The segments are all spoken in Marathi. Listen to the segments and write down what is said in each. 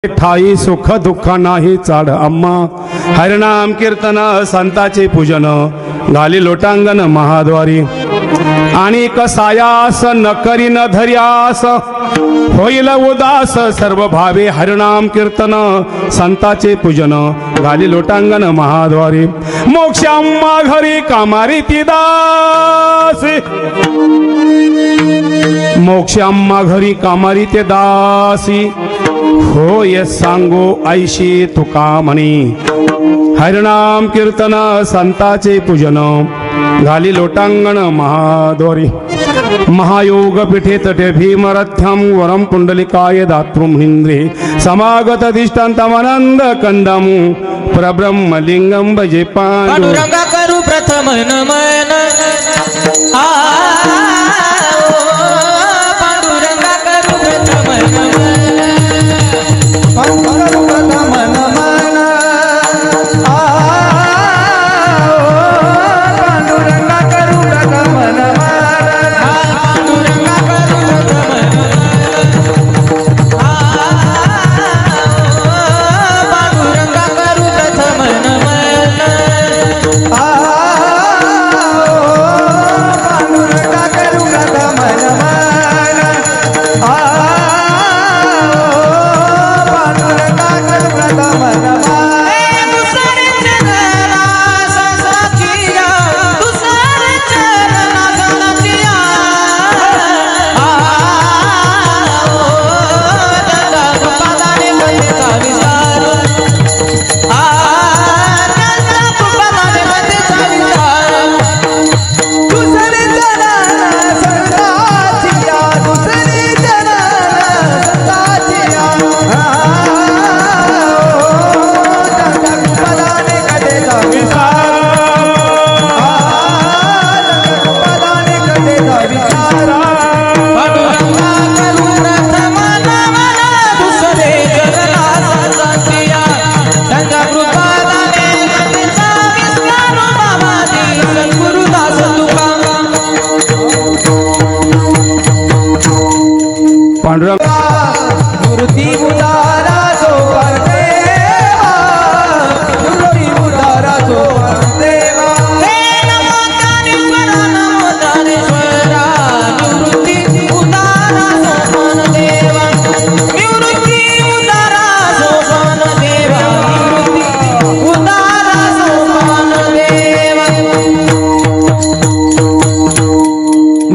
ठाई सुख दुःख नाही चाड अम्मा हरिनाम कीर्तन संताचे पूजन घाली लोटांगण महाद्वारी आणि कसायास न करी न धर्यास होईल उदास सर्व भावे हरिनाम कीर्तन संताचे पूजन घाली लोटांगण महाद्वारी मोक्ष अम्मा घरी कामारी ती दासी मोक्ष अम्मा घरी कामारी ते दासी होय सांगो ऐशी तुका म्हणी हरिनाम कीर्तन संताचे पूजन घाली लोटांगण महाद्वारी महायोग पीठे तटे भीमरथ्यम वरम पुंडलिकाय दातृमहिंद्रे समागत अधिष्ठान्तमनंद कंदमु प्रब्रह्मलिंगम भजे पांडुरंगा करू प्रथम नमन पांडुरंगा करू प्रथम नमन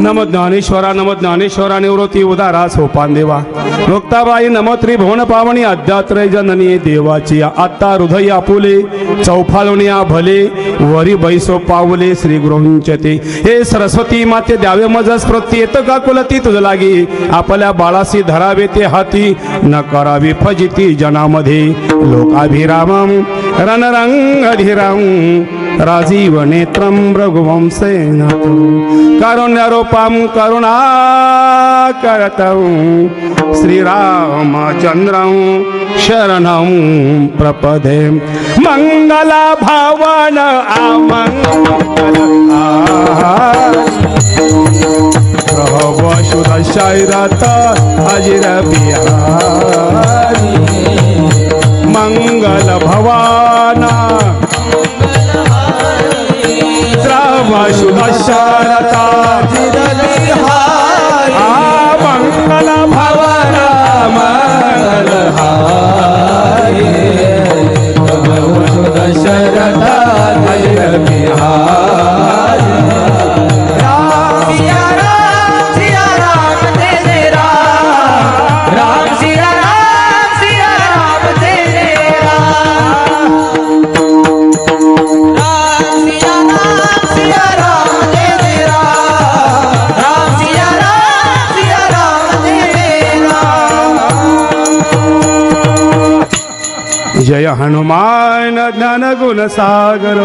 नम ज्ञानेश्वरा निवृत्ती उदारा सोपान देवा मुक्ताबाई नम त्रिभुवन पावनी अध्यात्रय जननी देवाची आत्ता हृदय आपुले चौफालुनिया भले वरी बैसो पावले श्री गुरुंचते हे सरस्वती माते द्यावे मज स्मृती येत का कुलती तुझ लागी आपल्या बाळासी धरावे ते हाती न करावी फजिती जनामध्ये लोकाभिरामम रणरंगधिराम राजीव नेत्रम रघुवंशेन कारुण्यारूपम करुणाकरतं श्रीरामचंद्रं शरणं प्रपदे मंगल भवन आमंगल प्रभु शुद्धशैरत अजिर बिहारी मंगल भवन शुद्धशरता मंगल भवन मंगलहारी शुद्धशरता बिहारी राम सिया राम तेरे राम सिया राम तेरे जय हनुमान ज्ञान गुण सागर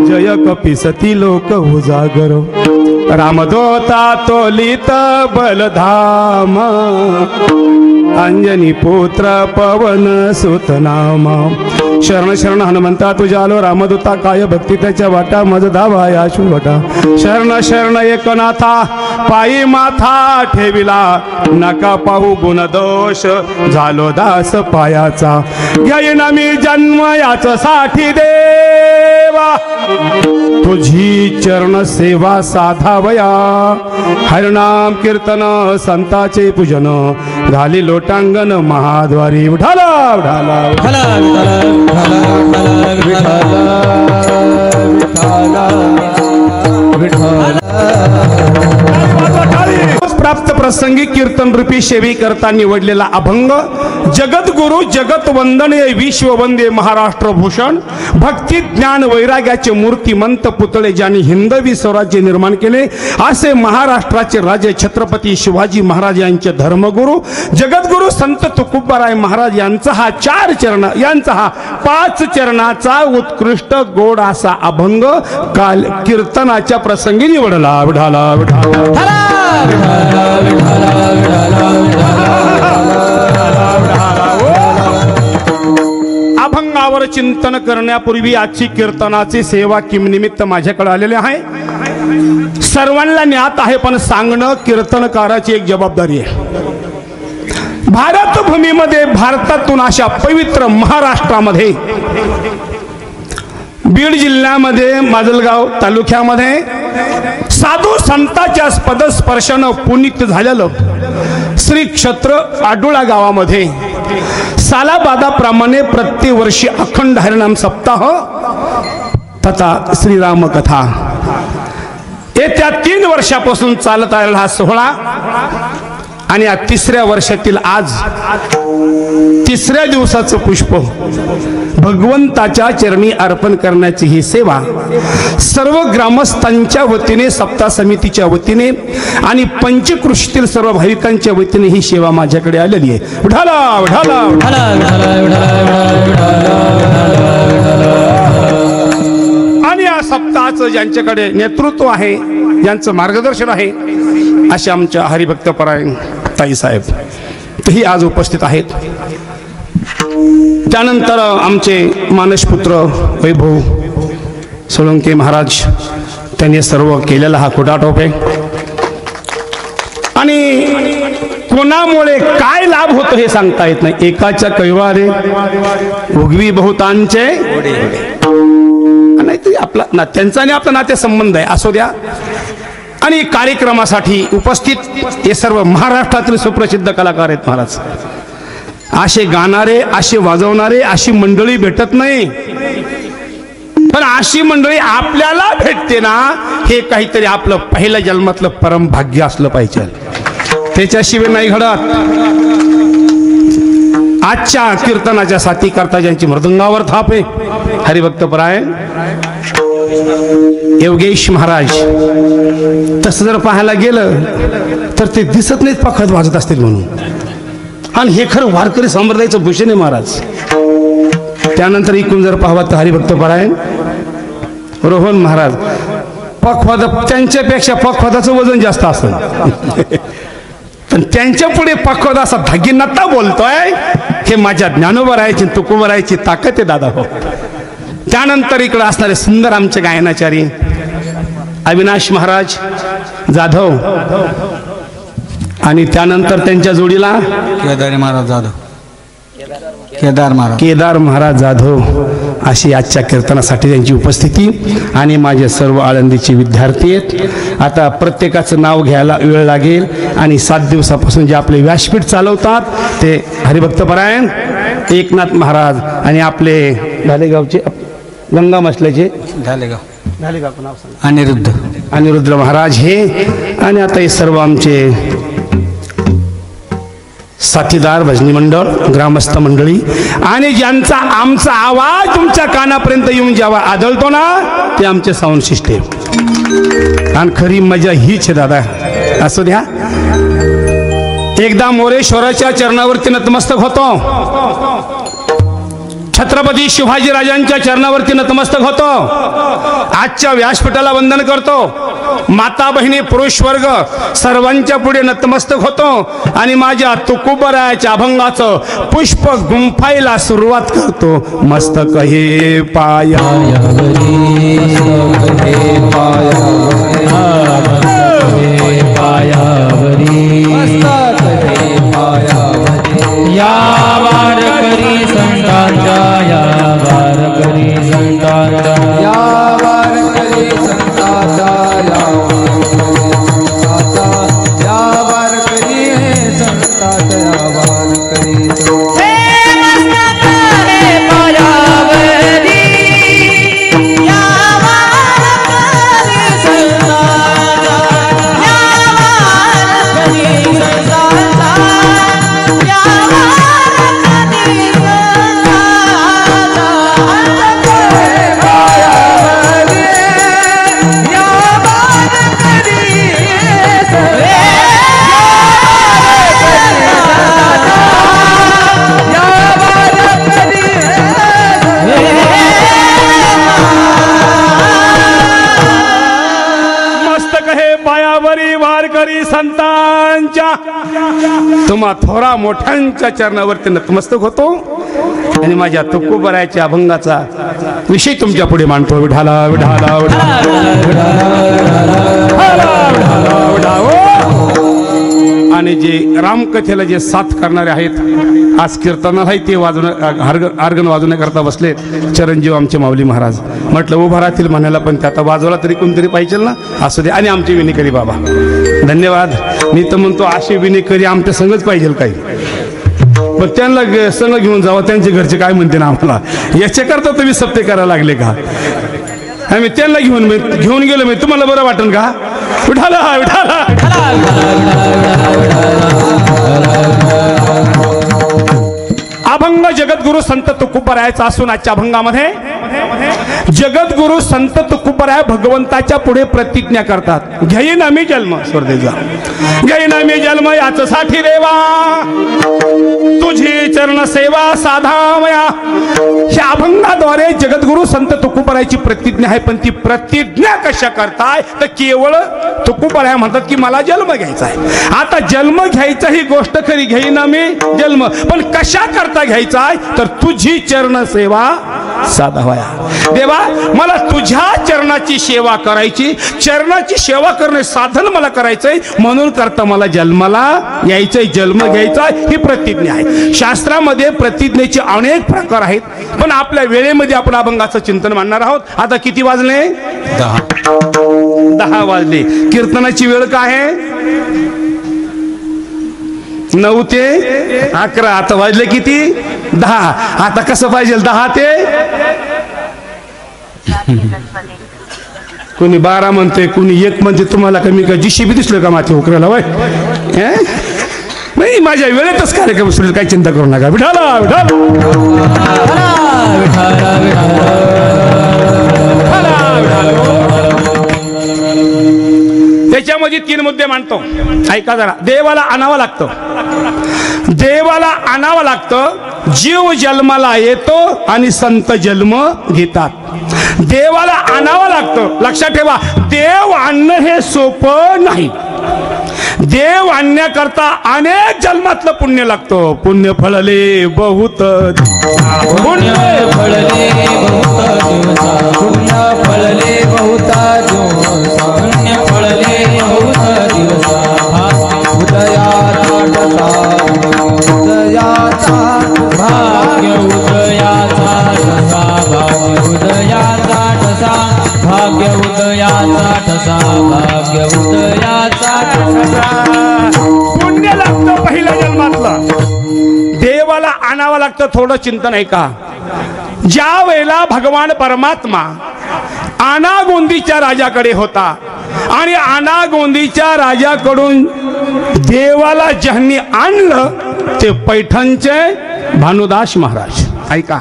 जय कपिसती लोक उजागर रामदूता तोलित बलधाम अंजनी पुत्र पवन सुत नाम शरण शरण हनुमंता तुझ्या आलो रामदूता काय भक्ती त्याच्या वाटा मज धावा या शुभटा शरण शरण एकनाथा पायी माथा ठेविला नका पाहू गुणदोष झालो दास पायाचा घेईन मी जन्म याच साठी देवा तुझी चरण सेवा साधावया हरिनाम कीर्तन संताचे पूजन घाली लोटांगण महाद्वारी उठाला उठाला प्राप्त प्रसंगी कीर्तन रूपी सेवी करता निवडलेला अभंग जगद्गुरु जगत वंदनीय विश्व वंदे महाराष्ट्र भूषण भक्ती ज्ञान वैराग्याचे मूर्तिमंत पुतळे ज्यांनी हिंदवी स्वराज्य निर्माण केले असे महाराष्ट्राचे राजे छत्रपती शिवाजी महाराज यांचे धर्मगुरु जगद्गुरु संत तुकोबाराय महाराज यांचा हा 5 चरणाचा उत्कृष्ट गोड असा अभंग काल कीर्तनाच्या प्रसंगी निवडला विठाला विठाला अभंगावर चिंतन करण्यापूर्वी आजची कीर्तनाची सेवा किमनिमित्त माझ्याकडे आलेले आहे सर्वांना ज्ञात आहे पण सांगणं कीर्तनकाराची एक जबाबदारी आहे भारत भूमीमध्ये भारतातून अशा पवित्र महाराष्ट्रामध्ये बीड जिल्ह्यामध्ये माजलगाव तालुक्यामध्ये साधू संतांच्या पदस्पर्शानं पुनीत झालेलं श्री क्षेत्र आडोळा गावामध्ये सालाबादाप्रमाणे प्रतिवर्षी अखंड हरिनाम सप्ताह तथा श्रीराम कथा येत्या 3 वर्षापासून चालत आलेला हा सोहळा आणि या 3ऱ्या वर्षातील आज 3ऱ्या दिवसाचं पुष्प भगवंताच्या चरणी अर्पण करण्याची ही सेवा सर्व ग्रामस्थांच्या वतीने सप्ताह समितीच्या वतीने आणि पंचकृषीतील सर्व भाविकांच्या वतीने ही सेवा माझ्याकडे आलेली आहे उठाला उठाला आणि या सप्ताहाचं ज्यांच्याकडे नेतृत्व आहे ज्यांचं मार्गदर्शन आहे असे आमच्या हरिभक्तपरायण ताई साहेब तेही आज उपस्थित आहेत त्यानंतर आमचे मानसपुत्र वैभव सोळंके महाराज त्यांनी सर्व केलेला हा कुटाटोप आहे आणि कोणामुळे काय लाभ होतो हे सांगता येत नाही एकाच्या कैवारे उगवी बहुतांचे नाही तरी आपला ना त्यांचा आणि आपला नाते संबंध आहे असो द्या आणि कार्यक्रमासाठी उपस्थित हे सर्व महाराष्ट्रातील सुप्रसिद्ध कलाकार आहेत महाराज असे गाणारे असे वाजवणारे अशी मंडळी भेटत नाही पण अशी मंडळी आपल्याला भेटते ना हे काहीतरी आपलं पहिल्या जन्मातलं परम भाग्य असलं पाहिजे त्याच्याशिवाय नाही घडत आजच्या कीर्तनाच्या साथी करता ज्यांची मृदंगावर थाप आहे हरिभक्तपरायण योगेश महाराज तसं जर पाहायला गेलं तर ते दिसत नाहीत पखत वाजत असतील म्हणून आणि हे खरं वारकरी संप्रदायाचं भूषण आहे महाराज त्यानंतर इकडून जर पाहावं तर हरिभक्तपरायण रोहन महाराज पखवाद त्यांच्यापेक्षा पखवादाचं वजन जास्त असेल पण त्यांच्या पुढे पखवाद असा धागिनता बोलतोय हे माझ्या ज्ञानोबरायाची तुकोबरायाची ताकद आहे दादा हो त्यानंतर इकडे असणारे सुंदर आमचे गायनाचारी अविनाश महाराज जाधव आणि त्यानंतर त्यांच्या जोडीला केदार महाराज जाधव अशी आजच्या कीर्तनासाठी त्यांची उपस्थिती आणि माझे सर्व आळंदीचे विद्यार्थी आहेत आता प्रत्येकाचं नाव घ्यायला वेळ लागेल आणि 7 दिवसापासून जे आपले व्यासपीठ चालवतात ते हरिभक्तपरायण एकनाथ महाराज आणि आपले धालेगावचे गंगा मसल्याचे धालेगाव नाव सांगा अनिरुद्ध महाराज हे आणि आता हे सर्व आमचे साथीदार भजनी मंडळ ग्रामस्थ मंडळी आणि ज्यांचा आमचा आवाज तुमच्या कानापर्यंत येऊन जेव्हा आदळतो ना ते आमचे साऊंड सिस्टीम आणि खरी मजा हीच आहे दादा असू द्या एकदा मोरेश्वराच्या चरणावरती नतमस्तक होतो छत्रपती शिवाजी राजांच्या चरणावरती नतमस्तक होतो. आजच्या व्यासपीठाला वंदन करतो. माता बहिणी पुरुष वर्ग सर्वांच्या पुढे नतमस्तक होतो आणि माझ्या तुकोबरायाच्या अभंगाचं पुष्प गुंफायला सुरुवात करतो. मस्तक हे पायावरी या वारकरी संतांच्या या वारकरी संतांच्या या वारकरी संतांच्या या वारकरी संतांच्या या वारकरी संतांच्या तुम्हा थोरा मोठ्यांच्या चरणावरती नतमस्तक होतो आणि माझ्या तुकोबरायाच्या अभंगाचा विषय तुमच्या पुढे मांडतो. विढाला विढाला आणि जे रामकथेला जे साथ करणारे आहेत आज कीर्तनालाही ते आर्गन वाजवण्याकरता बसले चिरंजीव आमचे माऊली महाराज. म्हटलं उभा राहतील म्हणायला पण ते आता वाजवला तरी कोणतरी पाहिजे ना. असू दे. आणि आमचे विनेकरी बाबा धन्यवाद. मी तर म्हणतो असे विनेकरी आमच्या संगच पाहिजे काही. पण त्यांना संग घेऊन जावं. त्यांचे घरचे काय म्हणते ना आम्हाला याच्याकरता तुम्ही सत्य करायला लागले का. आम्ही त्यांना घेऊन गेलो मी तुम्हाला बरं वाटेल का. विठाला विठाला अभंग जगद्गुरु संत तुकोबरायाचा असून आजच्या अभंगामध्ये जगद्गुरु संत तुकोबराय भगवंताच्या पुढे प्रतिज्ञा करतात. घेईन आम्ही जन्म स्वर्देचा घेईन आम्ही जन्म याच्यासाठी देवा तुझी चरण सेवा साधामया. ह्या अभंगाद्वारे जगद्गुरु संत तुकोबरायाची प्रतिज्ञा आहे. पण ती प्रतिज्ञा कशा करताय तर केवळ तुकोबराय म्हणतात की मला जन्म घ्यायचा आहे. आता जन्म घ्यायचा ही गोष्ट खरी घेईन आम्ही जन्म पण कशा करता घ्यायचा आहे तर तुझी चरण सेवा साधावया. देवा मला तुझ्या चरणाची सेवा करायची. चरणाची सेवा करणे साधन मला करायचंय म्हणून करता मला जन्माला यायचंय जन्म घ्यायचा ही प्रतिज्ञा आहे. शास्त्रामध्ये प्रतिज्ञेचे अनेक प्रकार आहेत पण आपल्या वेळेमध्ये आपण अभंगाचं चिंतन मांडणार आहोत. आता किती वाजले 10 वाजले. कीर्तनाची वेळ काय आहे 9 ते 11. आता वाजले किती 10. आता कसं पाहिजे 10 ते कोणी 12 म्हणते कोणी 1 म्हणते. तुम्हाला कमी का जीसीबी दिसलं का माथे उकरायला वय नाही. माझ्या वेळेतच कार्यक्रम सुरू काही चिंता करू नका. विठाला त्याच्यामध्ये 3 मुद्दे मांडतो. ऐका जरा. देवाला आणावं लागतं. देवाला आणावं लागतं. जीव जन्माला येतो आणि संत जन्म घेतात. देवाला आणावं लागतं. लक्षात ठेवा देव आणणं हे सोपं नाही. देव आणण्याकरता अनेक जन्मातलं पुण्य लागतं. पुण्य फळले बहुत पुण्य फळले बहुत पुण्य फळले बहुत पुण्य फळले बहुत उदयाचा भाग्य उदयाचा ठसा भाग्य उदयाचा ठसा भाग्य उदयाचा ठसा भाग्य उदयाचा ठसा. पुण्य लागतं पहिल्या जन्मातलं. देवाला आणावं लागतं. थोडं चिंतन आहे का. ज्या वेळेला भगवान परमात्मा आनागोंदीच्या राजाकडे होता आणि आनागोंदीच्या राजाकडून देवाला ज्यांनी आणलं ते पैठणचे भानुदास महाराज. ऐका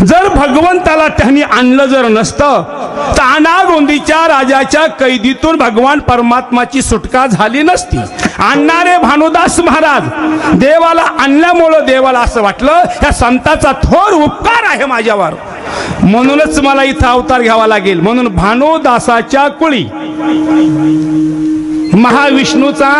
जर भगवंताला त्यांनी आणलं जर नसतं तर अनागोंदीच्या राजाच्या कैदीतून भगवान परमात्माची सुटका झाली नसती. आणणारे भानुदास महाराज देवाला आणल्यामुळं देवाला असं वाटलं या संताचा थोर उपकार आहे माझ्यावर, म्हणूनच मला इथं अवतार घ्यावा लागेल. म्हणून भानुदासाच्या कुळी महाविष्णूचा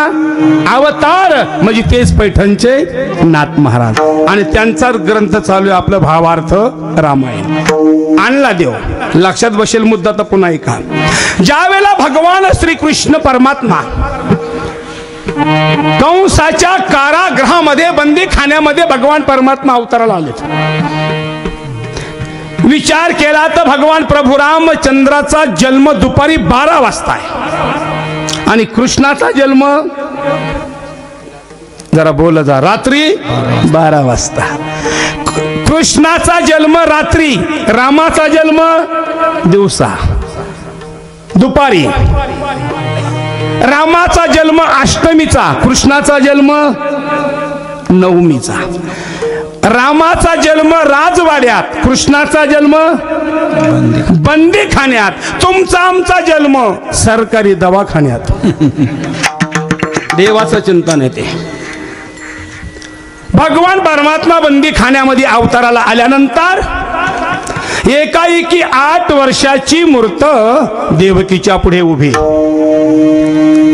अवतार म्हणजे तेच पैठणचे नाथ महाराज, आणि त्यांचा ग्रंथ चालू आहे आपलं भावार्थ रामायण. आणला देव. लक्षात बसेल मुद्दा तर पुन्हा ऐका. ज्या वेळेला भगवान श्रीकृष्ण परमात्मा कंसाच्या कारागृहामध्ये बंदीखान्यामध्ये भगवान परमात्मा अवताराला आले, विचार केला तर भगवान प्रभू रामचंद्राचा जन्म दुपारी 12 वाजता आहे आणि कृष्णाचा जन्म जरा बोल जा रात्री 12 वाजता. कृष्णाचा जन्म रात्री, रामाचा जन्म दिवसा दुपारी. रामाचा जन्म अष्टमीचा, कृष्णाचा जन्म नवमीचा. रामाचा जन्म राजवाड्यात, कृष्णाचा जन्म बंदीखान्यात, तुमचा आमचा जन्म सरकारी दवाखान्यात. देवाचं चिंतन येते. भगवान परमात्मा बंदीखान्यामध्ये अवताराला आल्यानंतर एकाएकी 8 वर्षाची मूर्त देवकीच्या पुढे उभी.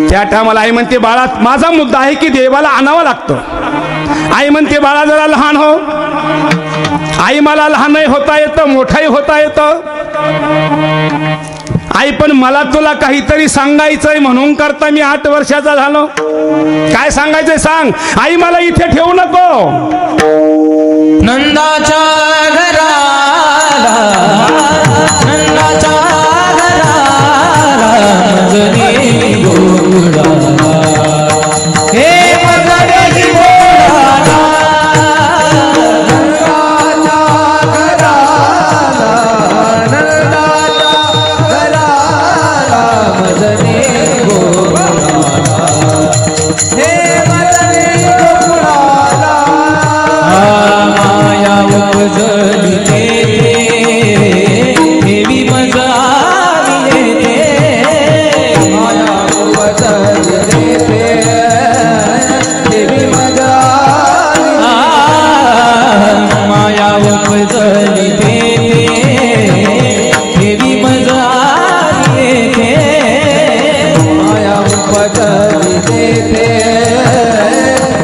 त्या टायमाला आई म्हणते बाळा, माझा मुद्दा आहे की देवाला आणावं लागतं. आई म्हणते बाळा जरा लहान हो. आई मला लहानही होता येतं, मोठाही होता येतं. आई पण मला तुला काहीतरी सांगायचंय म्हणून करता मी 8 वर्षाचा झालो. काय सांगायचंय सांग. आई मला इथे ठेवू नको. नंदाच्या घराला, नंदाच्या घराला मजरी गोकुळाला, हे मजरी गोकुळाला, नंदाच्या घराला, नंदाच्या घराला मजरी गोकुळाला, हे मजरी गोकुळाला. माया उपजली देवी मजा येते, माया उपजली देवी मजा, माया उपजली देवी मजा येते, माया उपजली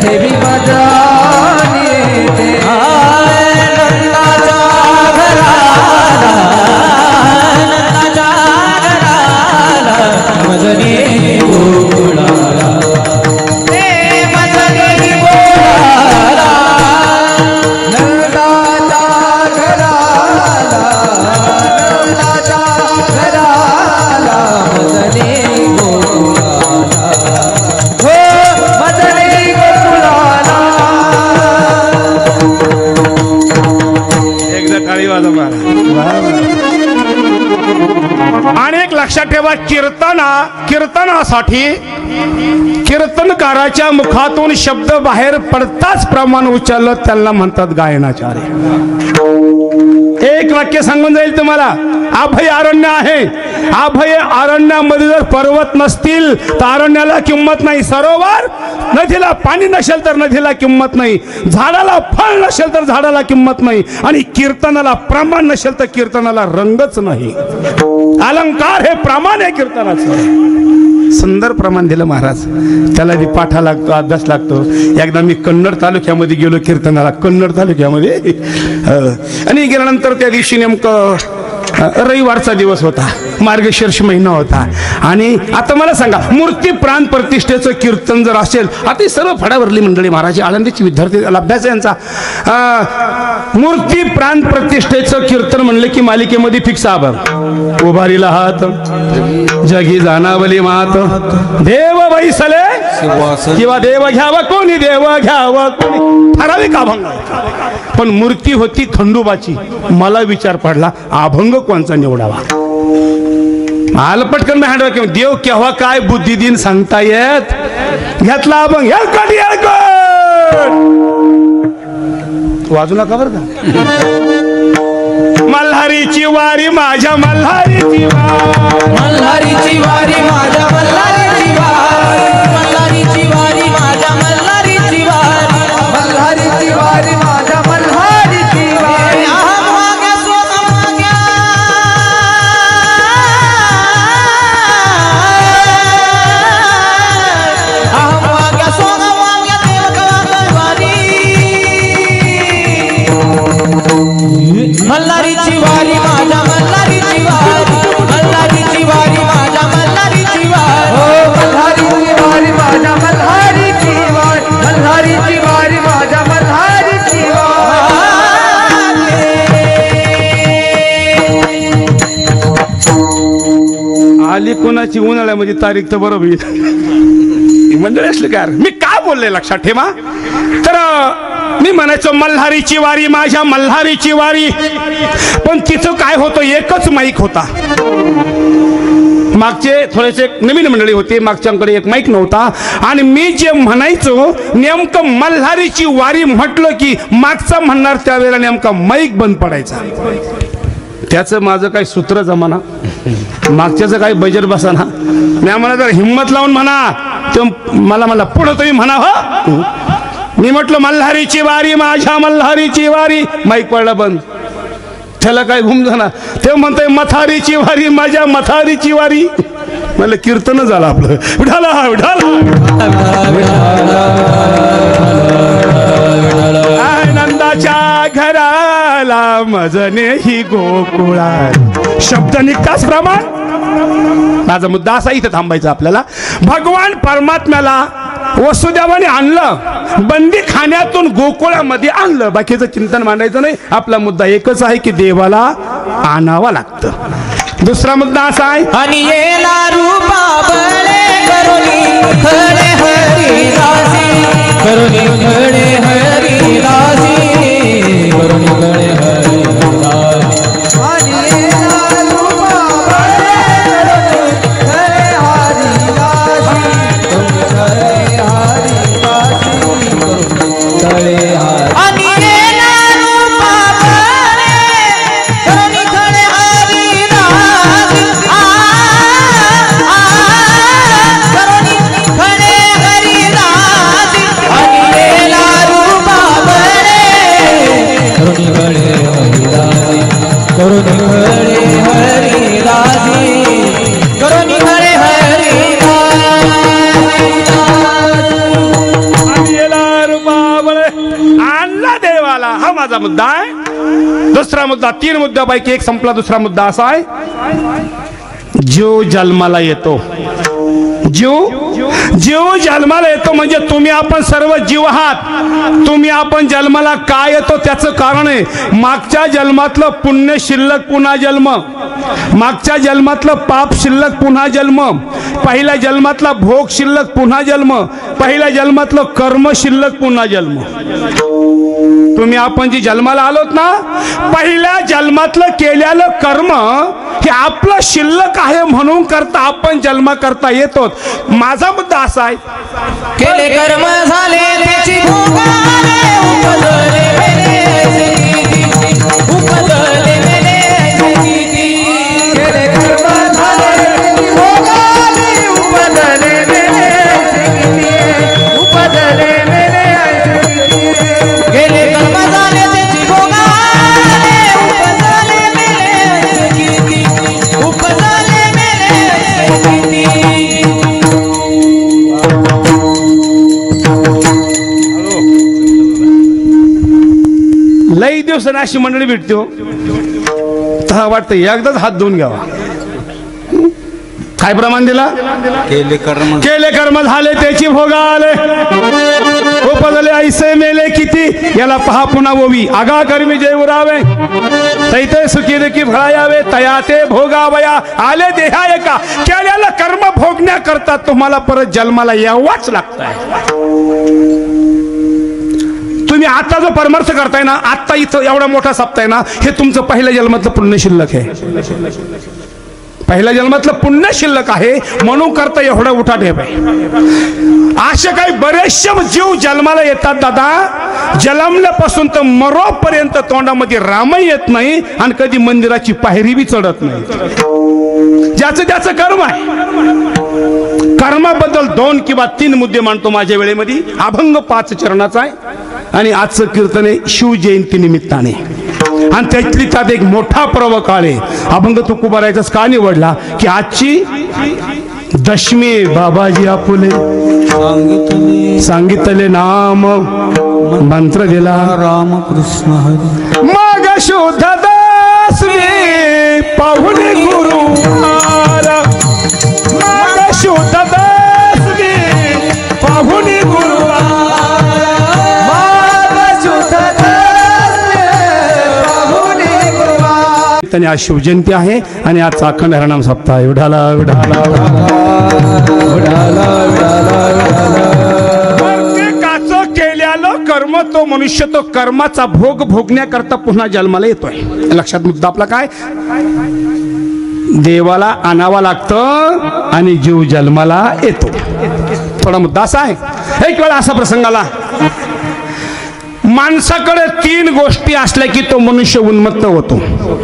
देवी मजा येते. नंदाच्या घराला, नंदाच्या घराला मजरी गोकुळाला, हे मजरी गोकुळाला, नंदाच्या घराला, नंदाच्या घराला मजरी गोकुळाला, हो मजरी गोकुळाला. एकदा टाळी वाजवा आणि एक लक्षात ठेवा, कीर्तनासाठी कीर्तनकाराच्या मुखातून शब्द बाहेर पडताच प्रमाण उचललं त्यांना म्हणतात गायनाचार्य. एक वाक्य सांगून जाईल तुम्हाला. अभय अरण्य आहे. अभय अरण्यामध्ये जर पर्वत नसतील तर अरण्याला किंमत नाही. सरोवर नदीला पाणी नसेल तर नदीला किंमत नाही. झाडाला फळ नसेल तर झाडाला किंमत नाही. आणि कीर्तनाला प्रमाण नसेल तर कीर्तनाला रंगच नाही. अलंकार हे प्रमाण आहे कीर्तनाचं. सुंदर प्रमाण दिलं महाराज. त्याला बी पाठा लागतो, अभ्यास लागतो. एकदा मी कन्नड तालुक्यामध्ये गेलो कीर्तनाला, कन्नड तालुक्यामध्ये आणि गेल्यानंतर त्या दिवशी नेमकं रविवारचा दिवस होता, मार्गशीर्ष महिना होता. आणि आता मला सांगा, मूर्ती प्राण प्रतिष्ठेचं कीर्तन जर असेल, आता सर्व फडावरली मंडळी महाराज, आळंदीची विद्यार्थी अभ्यास यांचा, मूर्ती प्राण प्रतिष्ठेचं कीर्तन म्हणलं की मालिकेमध्ये फिक्स आभार उभारीला हात जगी जाणावली मात देव वैसले किंवा देव घ्यावा कोणी, देव घ्यावा कोणी, ठराविक अभंग. पण मूर्ती होती खंडोबाची. मला विचार पडला अभंग कोणचा निवडावा. आल पटकन हांडवा किंवा देव केव्हा काय बुद्धी दिन सांगता येत. घेतला अभंग, वाजू नका बरं का. मल्हारीची वारी माझ्या मल्हारीची वारी, मल्हारीची वारी माझ्या मल्हारीची वारी, मल्हारीची वारी माझ्या मल्हारीची वारी, मल्हारीची वारी माझ्या मल्हारीची वारी. अहम वाग्या सोनम वाग्या, अहम वाग्या सोनम वाग्या देवगवात वारी. मल्हारीची वारी माझ्या मल्हारीची वारी, मल्हारीची वारी माझ्या मल्हारीची वारी. हो मल्हारीची वारी माझ्या मल्हारीची वारी, मल्हारीची वारी माझ्या मल्हारीची वारी. आली कोणाची उन्हाळ्यामध्ये तारीख तर बरोबर येईल. मंडळी असलं काय मी काय बोलले लक्षात ठेवा. तर मी म्हणायचो मल्हारीची वारी माझ्या मल्हारीची वारी, पण तिथं काय होतं एकच माईक होता. मागचे थोडेसे नवीन मंडळी होते, मागच्याकडे एक माईक नव्हता. आणि मी जे म्हणायचो नेमकं मल्हारीची वारी म्हटलं की मागचा म्हणणार त्यावेळेला नेमका माईक बंद पडायचा. त्याचं माझं काही सूत्र जमाना, मागच्याचं काही बजेट बसाना. मी म्हणा तर हिंमत लावून म्हणा, तो मला पुढं तुम्ही म्हणा. हो मी म्हटलं मल्हारीची वारी माझ्या मल्हारीची वारी, माईक पडला बंद. त्याला काय घुम झाला, ते म्हणतोय मथारीची वारी माझ्या मथारीची वारी. मला कीर्तन झालं आपलं, विठाला विठाला आनंदाच्या घराला मजने ही गोकुळा. शब्द निघताच प्रमाण. माझा मुद्दा असा इथे थांबायचा आपल्याला. भगवान परमात्म्याला वसुदेवाने आणलं, बंदी खाण्यातून गोकुळामध्ये आणलं. बाकीचं चिंतन मांडायचं नाही. आपला मुद्दा एकच आहे की देवाला आणावं लागतं. दुसरा मुद्दा असा आहे आणि येला रूपा बळे करुणी खडे हरी दासी, करुणी खडे हरी दासी, करुणी खडे हरी दासी. आणि येला रूपा बळे करुणी खडे हरी दासी, करुणी खडे हरी दासी, करुणी खडे हरी. आणि येला रूपा बळे करुणी खडे हरी दासी, करुणी खडे हरी दासी. आणि येला रूपा बळे करुणी खडे हरी दासी, करुणी खडे हरी दासी, करुणी खडे हरी आणला देवाला. हा माझा मुद्दा आहे. दुसरा मुद्दा, तीन मुद्द्यापैकी एक संपला. दुसरा मुद्दा असा आहे जीव जन्माला येतो. जीव जन्माला येतो म्हणजे तुम्ही आपण सर्व जीव आहात. तुम्ही आपण जन्माला काय येतो त्याचं कारण आहे मागच्या जन्मातलं पुण्य शिल्लक पुन्हा जन्म, मागच्या जन्मातलं पाप शिल्लक पुन्हा जन्म, पहिल्या जन्मातला भोग शिल्लक पुन्हा जन्म, पहिल्या जन्मातलं कर्म शिल्लक पुन्हा जन्म. तुम्ही आपण जी जन्माला आलोत ना, पहिल्या जन्मातलं केलेलं कर्म हे आपलं शिल्लक आहे म्हणून करता आपण जन्म करता येतो. माझा मुद्दा असा आहे केले कर्म झाले त्याची भोगाले, उपजले मेले उपजले मेले. केले कर्म झाले त्याची भोगाले, उपजले मेले उपजले मेले. केले कर्म झाले त्याची भोगाले, उपजले मेले उपजले मेले. लई दिवसाने अशी मंडळी भेटतो तर वाटतं एकदाच हात धुवून घ्यावा. काय प्रमाण दिला? केले कर्म झाले त्याची भोगा आले, उपजले ऐसे मेले किती. याला पहा पुन्हा ओवी. आगा कर्मी जय उरावे, तैते सुखी देखी फळा यावे, तया ते भोगावया आले देहा एका. केलेलं कर्म भोगण्याकरता तुम्हाला परत जन्माला यावाच लागतंय. तुम्ही आता जो परमार्थ करताय ना, आता इथं एवढा मोठा सप्ताह आहे ना, हे तुमचं पहिल्या जन्मातलं पुण्य शिल्लक आहे. पहिल्या जन्मातलं पुण्य शिल्लक आहे म्हणून करता एवढा उठा ठेव आहे. असे काही बरेचसे जीव जन्माला येतात दादा, जन्मल्यापासून तर मरोपर्यंत तोंडामध्ये रामही येत नाही आणि कधी मंदिराची पायरी बी चढत नाही. ज्याचं त्याचं कर्म आहे. कर्माबद्दल 2 किंवा 3 मुद्दे मांडतो माझ्या वेळेमध्ये. अभंग 5 चरणाचा आहे आणि आजचं कीर्तन आहे शिवजयंती निमित्ताने आणि त्यातली त्यात एक मोठा पर्व काळ आहे. अभंग तुकोबारायचाच का निवडला की आजची दशमी बाबाजी आपुले सांगितले नाम मंत्र दिला रामकृष्ण हरी. मग शुद्ध दशमी पाहुणे गुरु मग शुद्ध दशमी पाहुणे गुरु आणि आज शिवजयंती आहे आणि आजचा अखंड हरिनाम सप्ताह आहे. विठाला विठाला प्रत्येकाचं केलेलं कर्म तो मनुष्य तो कर्माचा भोग भोगण्याकरता पुन्हा जन्माला येतोय. लक्षात मुद्दा आपला काय, देवाला आणावा लागतं आणि जीव जन्माला येतो. थोडा मुद्दा असा आहे. एक वेळा असा प्रसंग आला, माणसाकडे 3 गोष्टी असल्या की तो मनुष्य उन्मत्त होतो.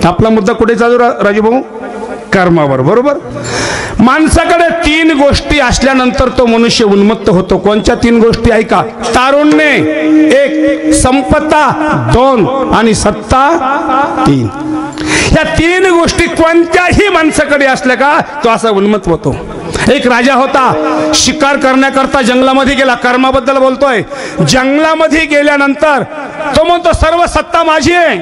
आपला मुद्दा कुठे चालू राजूभाऊ, कर्मावर, बरोबर. माणसाकडे 3 गोष्टी असल्यानंतर तो मनुष्य उन्मत्त होतो. कोणत्या 3 गोष्टी ऐका, तारुण्य 1, संपत्ता 2 आणि सत्ता 3. या 3 गोष्टी कोणत्याही माणसाकडे असल्या का तो असा उन्मत्त होतो. एक राजा होता, शिकार करण्याकरता जंगलामध्ये गेला. कर्माबद्दल बोलतोय. जंगलामध्ये गेल्यानंतर तो म्हणतो सर्व सत्ता माझी आहे,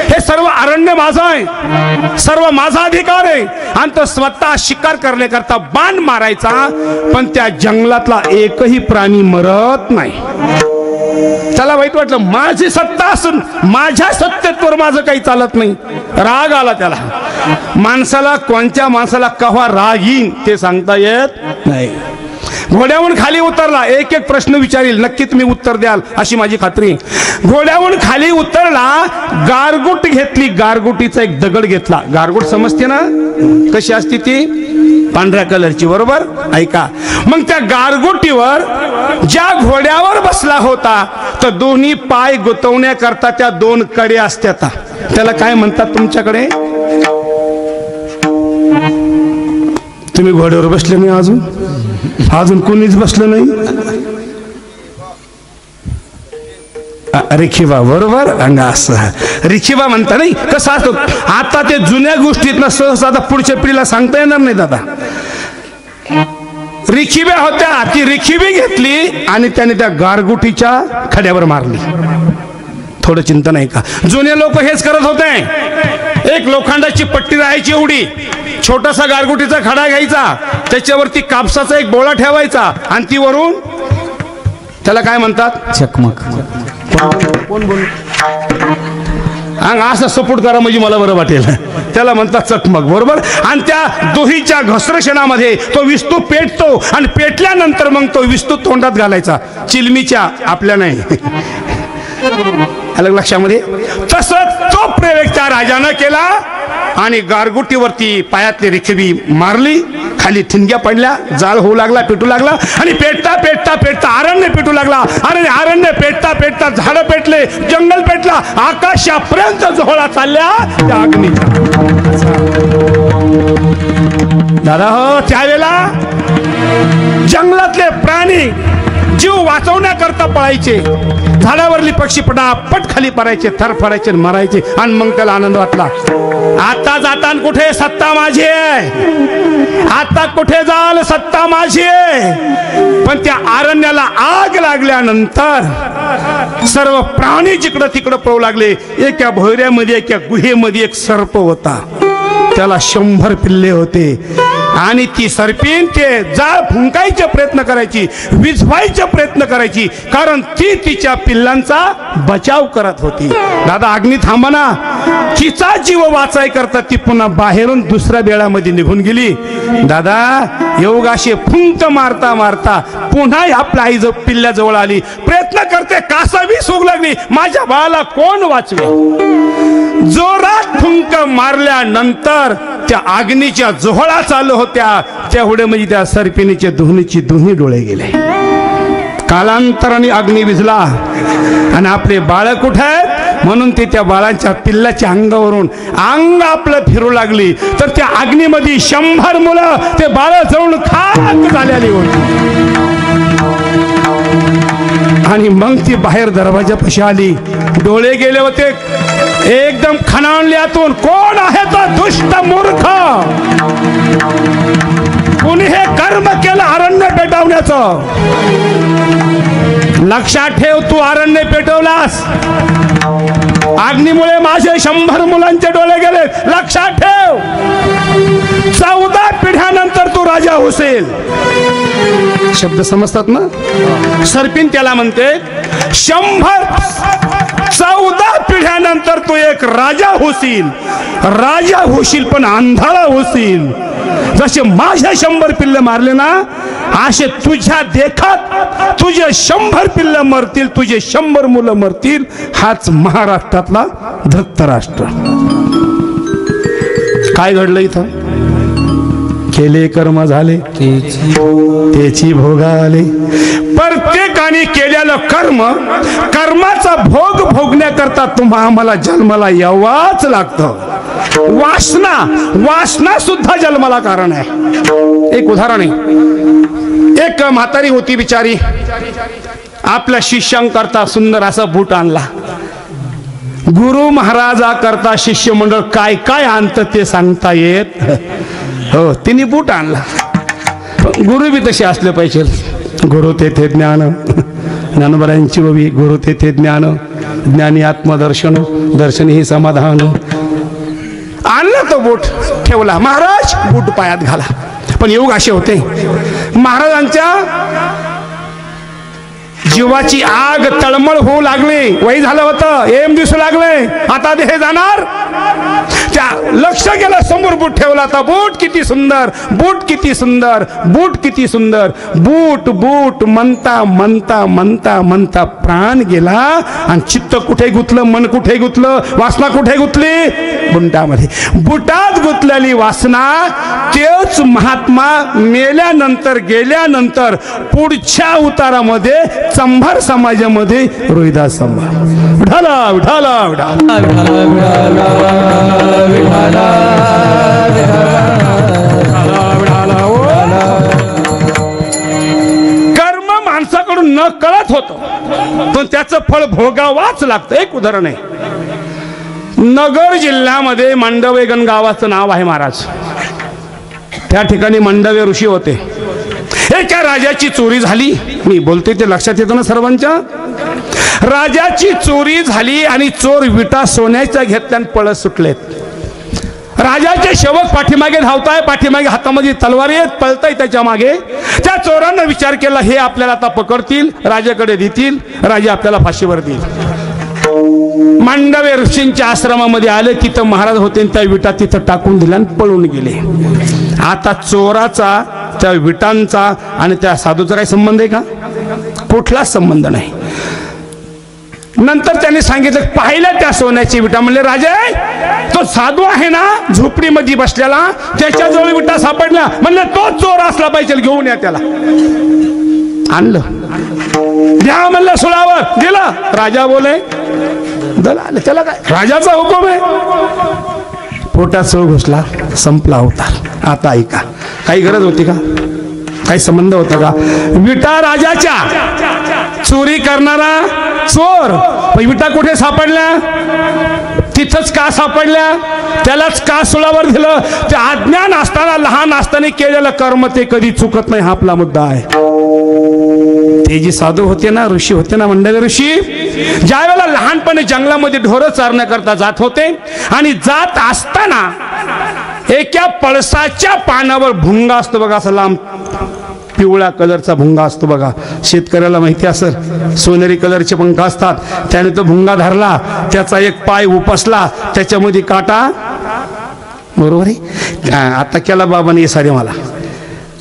हे सर्व अरण्य माझं आहे, सर्व माझा अधिकार आहे. आणि तो स्वतः शिकार करण्याकरता बाण मारायचा, पण त्या जंगलातला एकही प्राणी मरत नाही. त्याला वाईट वाटलं, माझी सत्ता असून माझ्या सत्तेवर माझं काही चालत नाही. राग आला त्याला. माणसाला कोणत्या माणसाला केव्हा राग येईन ते सांगता येत नाही. घोड्यावरून खाली उतरला, एक एक प्रश्न विचारील, नक्की तुम्ही उत्तर द्याल अशी माझी खात्री. घोड्यावरून खाली उतरला, गारगुट घेतली, गारगुटीचा एक दगड घेतला. गारगुट समजते ना कशी असते ती, पांढऱ्या कलरची, बरोबर. ऐका, मग त्या गारगुटीवर ज्या घोड्यावर बसला होता तर दोन्ही पाय गुंतवण्याकरता त्या 2 कडे असतात. त्याला काय म्हणतात तुमच्याकडे? तुम्ही घोड्यावर बसले नाही अजून कोणीच बसलं नाही. रिखिबा, बरोबर. असं रिखिबा म्हणता नाही कसं असतो. आता ते जुन्या गोष्टीत सहसा आता पुढच्या पिढीला सांगता येणार नाही दादा. रिखिब्या होत्या, ती रिखिबी घेतली आणि त्याने त्या गारगुटीच्या खड्यावर मारली. थोडं चिंता नाही का, जुने लोक हेच करत होते. एक लोखंडाची पट्टी राहायची एवढी, छोटासा गारगुटीचा खडा घ्यायचा, त्याच्यावरती कापसाचा एक बोळा ठेवायचा आणि ती वरून त्याला काय म्हणतात, चकमक. कोण बोल असं सपोर्ट करा म्हणजे मला बरं वाटेल. त्याला म्हणतात चकमक, बरोबर. आणि त्या दोहीच्या घसरशणामध्ये तो विस्तू पेटतो आणि पेटल्यानंतर मग तो विस्तू तोंडात घालायचा. चिलमीच्या, आपल्या नाही. अलग लक्षामध्ये. तसं तो प्रयोग त्या राजानं केला आणि गारगुटीवरती पायातली रिखिबी मारली. खाली ठिणग्या पडल्या, जाळ होऊ लागला, पेटू लागला आणि पेटता पेटता पेटता अरण्य पेटू लागला. आणि अरण्य पेटता पेटता झाडं पेटले, जंगल पेटला, आकाशापर्यंत जोहळा चालल्या त्या अग्नीचा. दादा हो, त्यावेळेला जंगलातले प्राणी जीव वाचवण्याकरता पळायचे. झाडावरली पक्षी पटापट खाली पडायचे, थर फडायचे, मरायचे. आणि मग त्याला आनंद वाटला. आता जाताना कुठे सत्ता माझी आहे, आता कुठे जाल सत्ता माझी आहे. पण त्या अरण्याला आग लागल्यानंतर सर्व प्राणी जिकडं तिकडं पळू लागले. एका भोयऱ्यामध्ये, एका गुहेमध्ये एक सर्प होता. त्याला 100 पिल्ले होते. आणि ती सर्पीन ते जाळ फुंकायचे प्रयत्न करायची, विझवायचे प्रयत्न करायची, कारण ती तिच्या पिल्लांचा बचाव करत होती. दादा अग्नी थांबा ना. तिचा जीव वाचाय करता ती पुन्हा बाहेरून दुसऱ्या बेळामध्ये निघून गेली. दादा योगाशी फुंक मारता मारता पुन्हा आपल्या आई पिल्ल्याजवळ आली. प्रयत्न करते, कासावी सूग लागली, माझ्या बाळाला कोण वाचवे. जोरात फुंक मारल्यानंतर त्या अग्नीच्या जोहळा चालू होत्या, तेवढे म्हणजे त्या सर्पिणीचे दोन्ही डोळे गेले. कालांतराने अग्नी विझला आणि आपले बाळ कुठे आहेत म्हणून ते त्या बाळांच्या पिल्लाच्या अंगावरून अंग आपलं फिरू लागली, तर त्या अग्नीमध्ये 100 मुलं ते बाळ जळून खाक झालेली होती. आणि मग ती बाहेर दरवाजापाशी आली, डोळे गेले होते, एकदम खणावली आतून, कोण आहे तो दुष्ट मूर्ख, कुणी हे कर्म केलं अरण्य पेटवण्याचं. लक्षात ठेव, तू अरण्य पेटवलास, अग्नीमुळे माझे 100 मुलांचे डोळे गेले. लक्षात ठेव, 14 पिढ्यानंतर तू राजा होशील. शब्द समजतात ना? सर्पिन त्याला म्हणते 14 पिढ्यानंतर तू एक राजा होशील, पण आंधळा होशील. जसे माझ्या 100 पिल्ले मारले ना, असे तुझ्या देखत तुझे 100 पिल्ले मरतील, तुझे 100 मुलं मरतील. हाच महाराष्ट्रातला धृतराष्ट्र. काय घडलं इथं? केले कर्म झाले त्याची भोगाले. प्रत्येकाने केलेलं कर्माचा भोग भोगण्याकरता आम्हाला जन्माला यावाच लागतं. वासना सुद्धा जन्माला कारण आहे. एक उदाहरण आहे, एक म्हातारी होती बिचारी, आपल्या शिष्यांकरता सुंदर असा बूट आणला. गुरु महाराजा करता शिष्य मंडळ काय काय आणतं ते सांगता येत हो. तिने बूट आणला. गुरु बी तसे असले पाहिजे. गुरु तेथे ज्ञान, ज्ञानबरांची ओवी, गुरु तेथे ज्ञान, ज्ञानी आत्मदर्शन, दर्शन ही समाधान. आणला तो बूट, ठेवला. महाराज बूट पायात घाला. पण योग असे होते, महाराजांच्या जीवाची आग तळमळ होऊ लागली. वय झालं होतं, एम दिसू लागले, आता हे जाणार. त्या लक्ष गेलं, समोर बूट ठेवला. आता बूट किती सुंदर, बूट किती सुंदर, बूट किती सुंदर. बूट बूट म्हणता म्हणता म्हणता म्हणता प्राण गेला. आणि चित्त कुठे गुंतलं, मन कुठे गुंतलं, वासना कुठे गुंतली? बुटामध्ये. बुटात गुंतलेली वासना, तेच महात्मा मेल्यानंतर गेल्यानंतर पुढच्या उतारामध्ये चंभार समाजामध्ये रोहिदास चंभार. विठाला विठाला विठाला कर्म माणसाकडून न कळत होतं, पण त्याचं फळ भोगावाच लागतं. एक उदाहरण आहे, नगर जिल्ह्यामध्ये मांडवेगण गावाचं नाव आहे महाराज. त्या ठिकाणी मांडवे ऋषी होते. एका राजाची चोरी झाली. मी बोलते ते लक्षात येतं ना सर्वांच्या? राजाची चोरी झाली आणि चोर विटा सोन्याच्या घेतल्यान पळत सुटलेत. राजाचे सेवक पाठीमागे धावताय, पाठीमागे हातामध्ये तलवार येत, पळताय त्याच्या मागे. त्या चोरांना विचार केला, हे आपल्याला आता पकडतील, राजाकडे देतील, राजा आपल्याला फाशीवर देईल. मांडवे ऋषींच्या आश्रमामध्ये आले. तिथं महाराज होते, त्या विटा तिथं टाकून दिल्या आणि पळून गेले. आता चोराचा त्या विटांचा आणि त्या साधूचा काही संबंध आहे का? कुठलाच संबंध नाही. नंतर त्यांनी सांगितलं, पाहिलं त्या सोन्याची विटा. म्हणले, राजा तो साधू आहे ना झोपडीमध्ये बसलेला, त्याच्याजवळ विटा सापडल्या. म्हणले, तो चोर असला पाहिजे, घेऊन या त्याला. आणलं, द्या म्हणलं सोळावर. दिला. राजा बोले, दला त्याला काय, राजाचा हुकुम आहे. पोटात सोळ घुसला, संपला होता. आता ऐका, काही गरज होती का? काही संबंध होता का? विटा राजाच्या, चोरी करणारा चोर. विटा कुठे सापडल्या? तिथंच का सापडल्या? त्यालाच का सोळावर दिलं? ते अज्ञान असताना, लहान असताना केलेलं कर्म ते कधी चुकत नाही, हा आपला मुद्दा आहे. ते जे साधू होते ना, ऋषी होते ना, मंडवे ऋषी, ज्या वेळेला लहानपणी जंगलामध्ये ढोरं चारण्याकरता जात होते आणि जात असताना एका पळसाच्या पानावर भुंगा असतो बघा, असा लांब पिवळ्या कलरचा भुंगा असतो बघा. शेतकऱ्याला माहिती असेल, सोनेरी कलरचे पंख असतात. त्याने तो भुंगा धरला, त्याचा एक पाय उपसला, त्याच्यामध्ये काटा. बरोबर आहे? आता केला बाबाने सारे मला.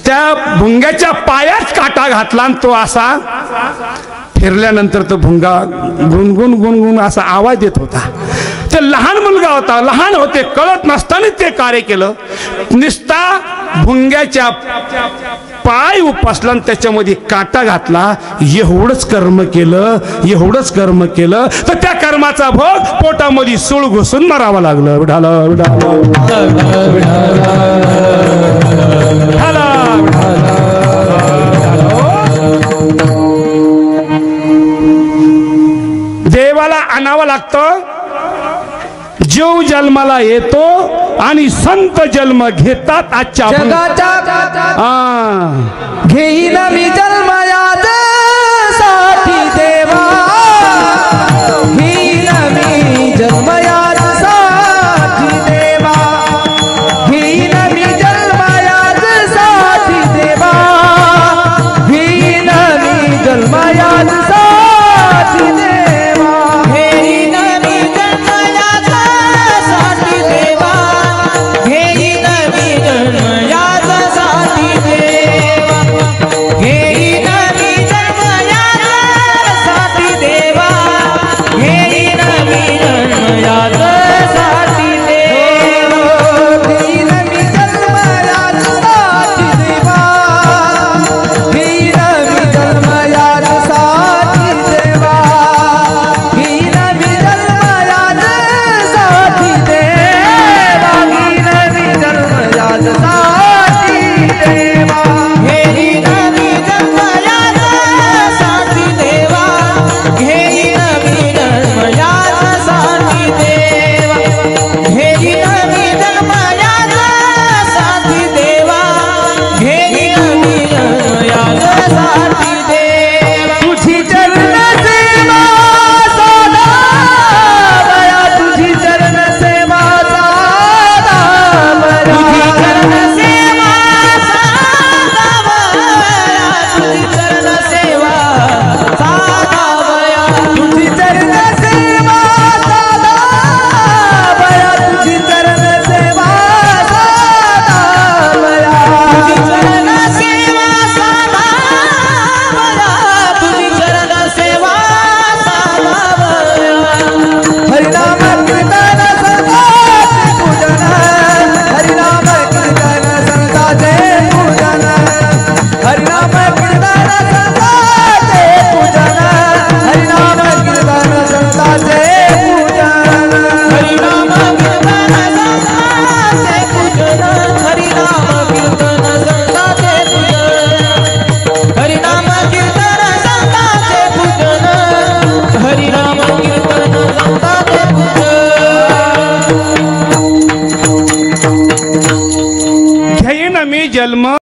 त्या भुंग्याच्या पायात काटा घातला आणि तो असा फिरल्यानंतर तो भुंगा गुणगुण गुणगुण असा आवाज येत होता. ते लहान मुलगा होता, लहान होते, कळत नसताना ते कार्य केलं. निस्ता भुंग्याच्या पाय उपसला आणि त्याच्यामध्ये काटा घातला. एवढंच कर्म केलं, एवढंच कर्म केलं, तर त्या कर्माचा भोग पोटामध्ये सूळ घुसून मरावं लागलं. विढाला विढाला देवाला आणावं लागतं. जीव जन्माला येतो आणि संत जन्म घेतात. आजच्या घेईन मी जन्म याद साठी देवा, घेईन मी जन्म याद साठी देवा, घेईन मी जन्म याद साठी देवा, घेईन मी जन्म याद साठी देवा, घेईन मी जन्म याद साठी देवा, घेईन मी जन्म याद साठी देवा, घेईन मी जन्म याद साठी देवा, घेईन मी जन्म याद साठी देवा, घेईन मी जन्म याद साठी देवा, घेईन मी जन्म याद साठी देवा, घेईन मी जन्म याद साठी देवा, घेईन मी जन्म याद साठी देवा, घेईन मी जन्म याद साठी देवा, घेईन मी जन्म याद साठी देवा, घेईन मी जन्म याद साठी देवा, घेईन मी जन्म याद साठी देवा, तुझी चरण सेवा सदा बया, तुझी चरण सेवा सदा बया, तुझी चरण सेवा सदा बया, तुझी चरण सेवा सदा बया, तुझी चरण सेवा सदा बया, तुझी चरण सेवा सदा बया, तुझी चरण सेवा सदा बया, तुझी चरण सेवा सदा बया, हरिनाम कीर्तन संताचे पूजन, हरिनाम कीर्तन संताचे पूजन, हरिनाम कीर्तन संताचे पूजन, हरिनाम कीर्तन संताचे पूजन, हरिनाम कीर्तन संताचे पूजन, हरिनाम कीर्तन संताचे पूजन, हरिनाम कीर्तन संताचे पूजन, हरिनाम कीर्तन संताचे पूजन. घेईन मी जन्म